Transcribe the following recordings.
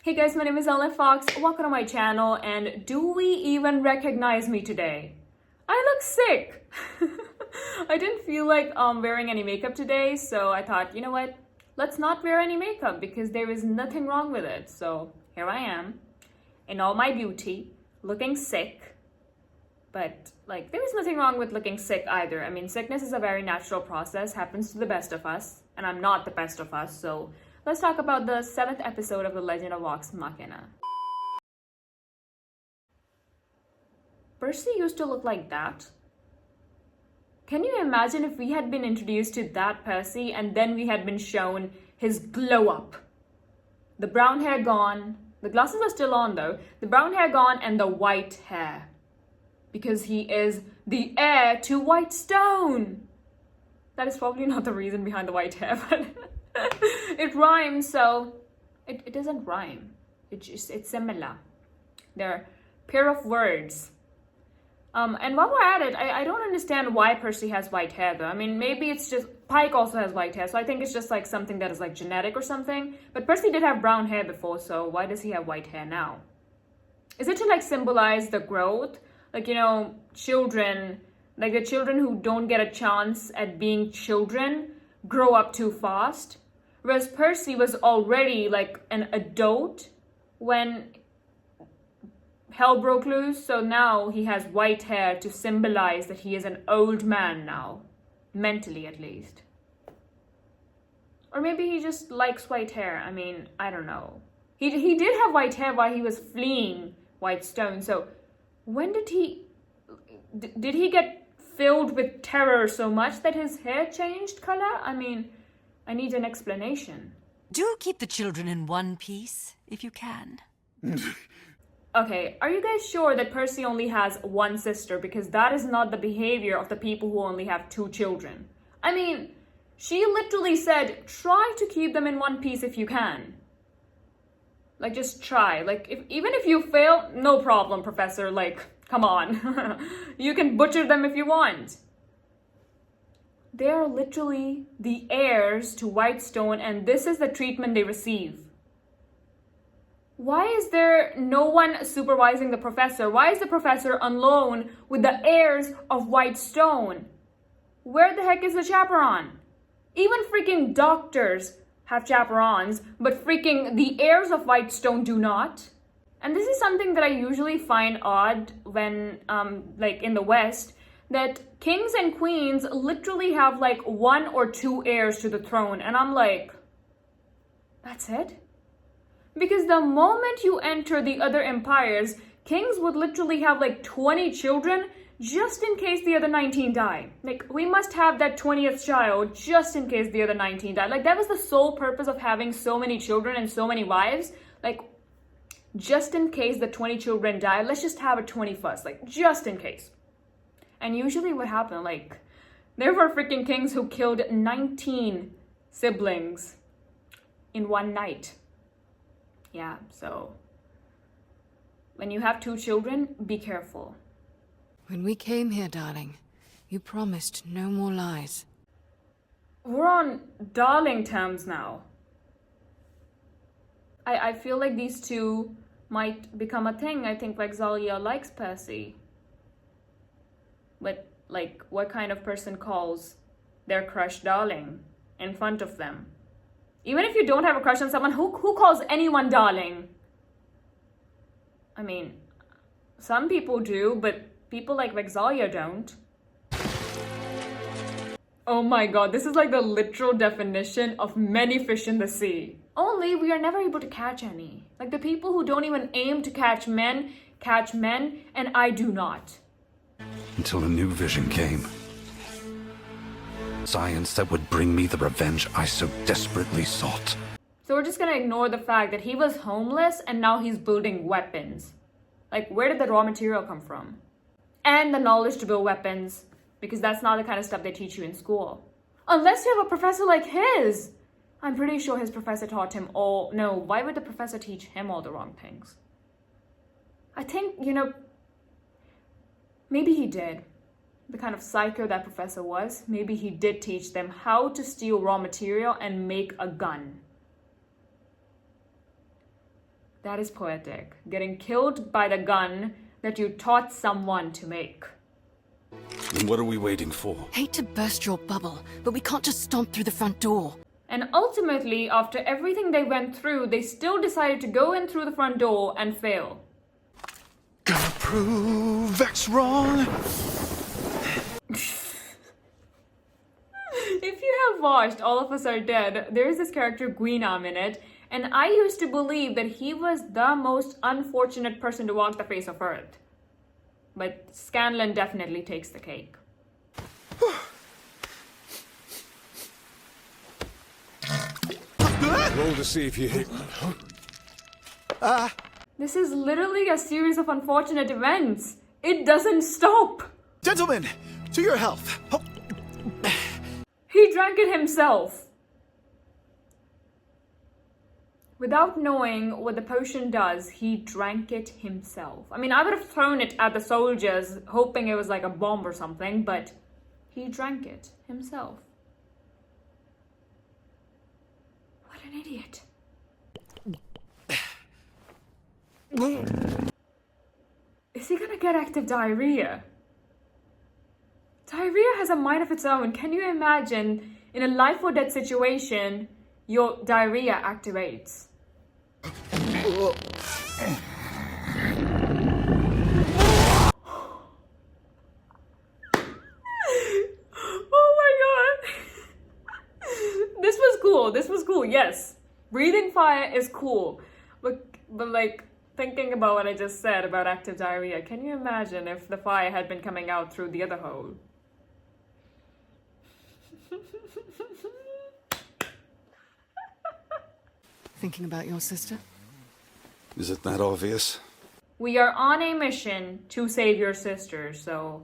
Hey guys, my name is Ellen Fox. Welcome to my channel, and do we even recognize me today? I look sick. I didn't feel like wearing any makeup today, so I thought, you know what? Let's not wear any makeup because there is nothing wrong with it. So here I am in all my beauty, looking sick. But like, there is nothing wrong with looking sick either. I mean, sickness is a very natural process, happens to the best of us, and I'm not the best of us, so let's talk about the 7th episode of The Legend of Vox Machina. Percy used to look like that. Can you imagine if we had been introduced to that Percy and then we had been shown his glow up? The brown hair gone, the glasses are still on though, the brown hair gone and the white hair. Because he is the heir to White Stone. That is probably not the reason behind the white hair, but it rhymes, so it doesn't rhyme. It's similar. They're a pair of words. And while we're at it, I don't understand why Percy has white hair though. I mean, maybe it's just Pike also has white hair, so I think it's just like something that is like genetic or something. But Percy did have brown hair before, so why does he have white hair now? Is it to like symbolize the growth? Like, you know, children, like the children who don't get a chance at being children grow up too fast. Whereas Percy was already like an adult when hell broke loose. So now he has white hair to symbolize that he is an old man now. Mentally, at least. Or maybe he just likes white hair. I mean, I don't know. He did have white hair while he was fleeing White Stone. So when did he get filled with terror so much that his hair changed color? I mean, I need an explanation. Do keep the children in one piece, if you can. Okay, are you guys sure that Percy only has one sister? Because that is not the behavior of the people who only have 2 children. I mean, she literally said, try to keep them in one piece if you can. Like, just try. Like, even if you fail, no problem, Professor. Like, come on. You can butcher them if you want. They are literally the heirs to White Stone, and this is the treatment they receive. Why is there no one supervising the professor? Why is the professor alone with the heirs of White Stone? Where the heck is the chaperone? Even freaking doctors have chaperones, but freaking the heirs of White Stone do not. And this is something that I usually find odd when, like in the West, that kings and queens literally have like 1 or 2 heirs to the throne. And I'm like, that's it? Because the moment you enter the other empires, kings would literally have like 20 children just in case the other 19 die. Like, we must have that 20th child just in case the other 19 die. Like, that was the sole purpose of having so many children and so many wives. Like, just in case the 20 children die, let's just have a 21st. Like, just in case. And usually what happened, like, there were freaking kings who killed 19 siblings in one night. Yeah, so when you have 2 children, be careful. When we came here, darling, you promised no more lies. We're on darling terms now. I feel like these 2 might become a thing. I think Vex'ahlia likes Percy. But, like, what kind of person calls their crush darling in front of them? Even if you don't have a crush on someone, who calls anyone darling? I mean, some people do, but people like Vex'ahlia don't. Oh my god, this is like the literal definition of many fish in the sea. Only we are never able to catch any. Like, the people who don't even aim to catch men, and I do not. Until a new vision came. Science that would bring me the revenge I so desperately sought. So we're just gonna ignore the fact that he was homeless and now he's building weapons. Like, where did the raw material come from? And the knowledge to build weapons, because that's not the kind of stuff they teach you in school. Unless you have a professor like his. I'm pretty sure his professor taught him all... No, why would the professor teach him all the wrong things? I think, you know, maybe he did. The kind of psycho that professor was, maybe he did teach them how to steal raw material and make a gun. That is poetic. Getting killed by the gun that you taught someone to make. Then what are we waiting for? Hate to burst your bubble, but we can't just stomp through the front door. And ultimately, after everything they went through, they still decided to go in through the front door and fail. Gonna prove Vex wrong. If you have watched All of Us Are Dead, there is this character Guinarm in it, and I used to believe that he was the most unfortunate person to walk the face of Earth. But Scanlan definitely takes the cake. Roll to see if you hit me. This is literally a series of unfortunate events. It doesn't stop. Gentlemen, to your health. Oh, He drank it himself. Without knowing what the potion does, he drank it himself. I mean, I would have thrown it at the soldiers, hoping it was like a bomb or something, but he drank it himself. What an idiot. Is he gonna get active diarrhea? Diarrhea has a mind of its own. Can you imagine, in a life or death situation, your diarrhea activates? Oh my god. This was cool. This was cool. Yes. Breathing fire is cool. But like, thinking about what I just said about active diarrhea, can you imagine if the fire had been coming out through the other hole? Thinking about your sister? Is it that obvious? We are on a mission to save your sister, so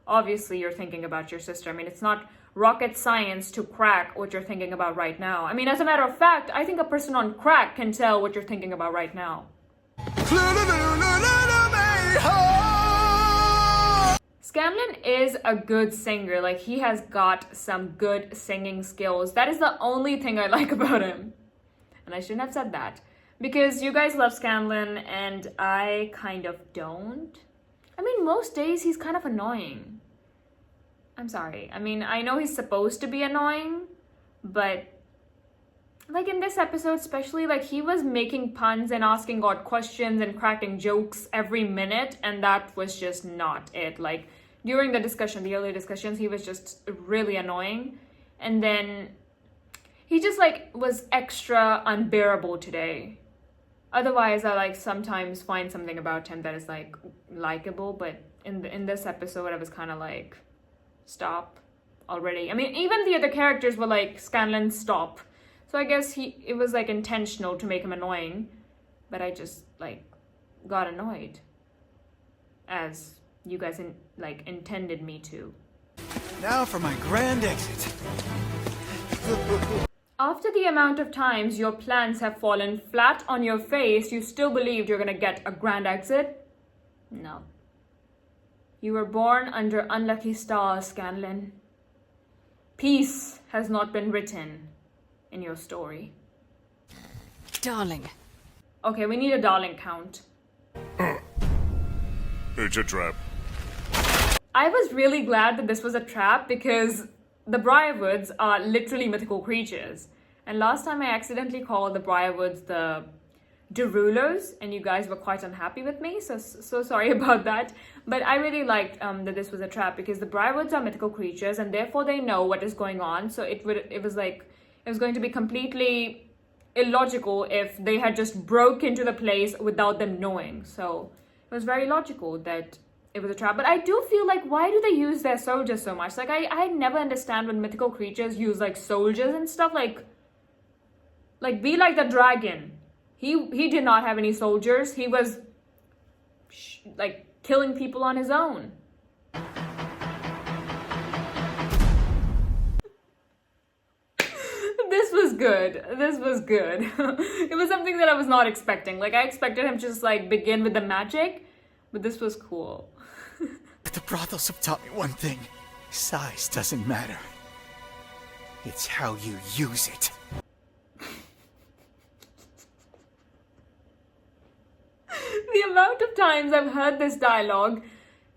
obviously you're thinking about your sister. I mean, it's not rocket science to crack what you're thinking about right now. I mean, as a matter of fact, I think a person on crack can tell what you're thinking about right now. Scanlan is a good singer. Like, he has got some good singing skills. That is the only thing I like about him. And I shouldn't have said that, because you guys love Scanlan and I kind of don't. I mean, most days he's kind of annoying. I'm sorry. I mean, I know he's supposed to be annoying, but like in this episode especially, like he was making puns and asking God questions and cracking jokes every minute, and that was just not it. Like during the discussion, the earlier discussions, he was just really annoying. And then he just like was extra unbearable today. Otherwise, I like sometimes find something about him that is like likable, but in this episode, I was kind of like, stop already. I mean, even the other characters were like, Scanlan, stop. So I guess it was like intentional to make him annoying, but I just like got annoyed, as you guys intended me to. now for my grand exit. After the amount of times your plans have fallen flat on your face, you still believed you're gonna get a grand exit? No. You were born under unlucky stars, Scanlan. Peace has not been written in your story. Darling. Okay, we need a darling count. It's a trap. I was really glad that this was a trap, because the Briarwoods are literally mythical creatures. And last time I accidentally called the Briarwoods the Derulos, and you guys were quite unhappy with me, so sorry about that. But I really liked that this was a trap, because the Briarwoods are mythical creatures, and therefore they know what is going on. So it was going to be completely illogical if they had just broke into the place without them knowing. So it was very logical that it was a trap. But I do feel like, why do they use their soldiers so much? Like, I never understand when mythical creatures use like soldiers and stuff. Like be like the dragon. He did not have any soldiers. He was like killing people on his own. This was good. This was good. It was something that I was not expecting. Like, I expected him to just like begin with the magic, but this was cool. The brothels have taught me one thing. Size doesn't matter. It's how you use it. The amount of times I've heard this dialogue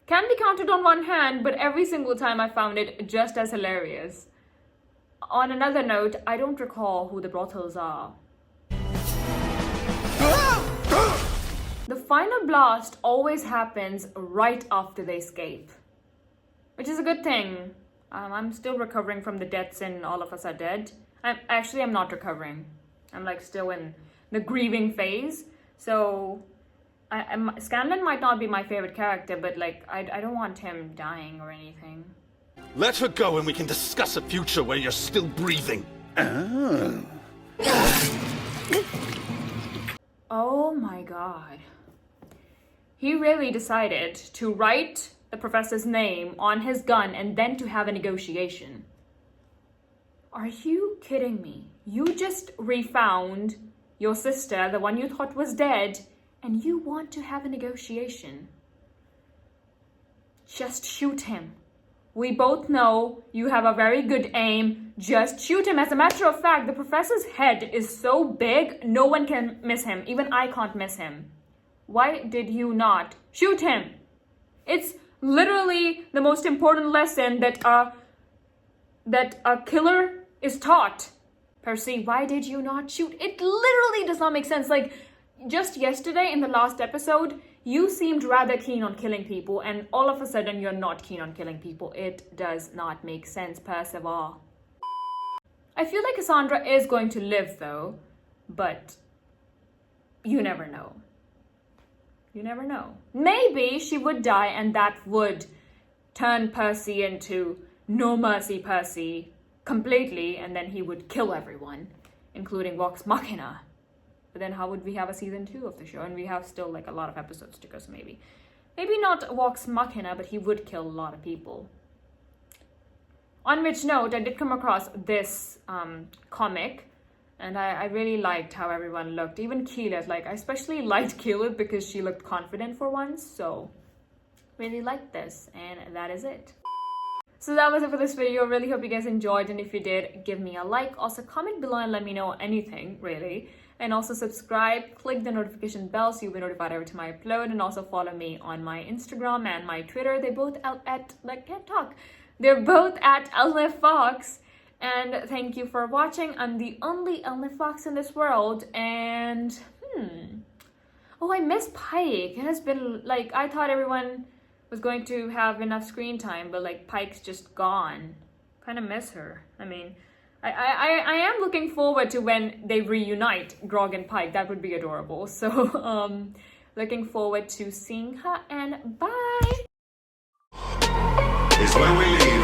can be counted on one hand, but every single time I found it just as hilarious. On another note, I don't recall who the Brothels are. The final blast always happens right after they escape, which is a good thing. I'm still recovering from the deaths in All of Us Are Dead. I'm not recovering. I'm like still in the grieving phase. So Scanlan might not be my favorite character, but like I don't want him dying or anything. Let her go and we can discuss a future where you're still breathing. Oh my god. He really decided to write the professor's name on his gun and then to have a negotiation. Are you kidding me? You just refound your sister, the one you thought was dead, and you want to have a negotiation. Just shoot him. We both know you have a very good aim. Just shoot him. As a matter of fact, the professor's head is so big, no one can miss him. Even I can't miss him. Why did you not shoot him? It's literally the most important lesson that a killer is taught. Percy, why did you not shoot? It literally does not make sense. Like, just yesterday in the last episode, you seemed rather keen on killing people, and all of a sudden you're not keen on killing people. It does not make sense, Percival. I feel like Cassandra is going to live though, but you never know. You never know. Maybe she would die and that would turn Percy into no mercy Percy completely, and then he would kill everyone, including Vox Machina. But then how would we have a season 2 of the show? And we have still like a lot of episodes to go, so maybe not Vox Machina, but he would kill a lot of people. On which note, I did come across this comic, and I really liked how everyone looked. Even Keyleth, like I especially liked Keyleth because she looked confident for once, so really liked this, and that is it. So that was it for this video. Really hope you guys enjoyed, and if you did, give me a like. Also comment below and let me know anything, really. And also subscribe, click the notification bell so you'll be notified every time I upload, and also follow me on my Instagram and my Twitter. They're both out at, like, can't talk. They're both at @LFox. And thank you for watching. I'm the only LFox in this world, and oh, I miss Pike. It has been like, I thought everyone was going to have enough screen time, but like Pike's just gone. Kind of miss her. I mean, I am looking forward to when they reunite, Grog and Pike. That would be adorable. So looking forward to seeing her, and bye. Is when we leave.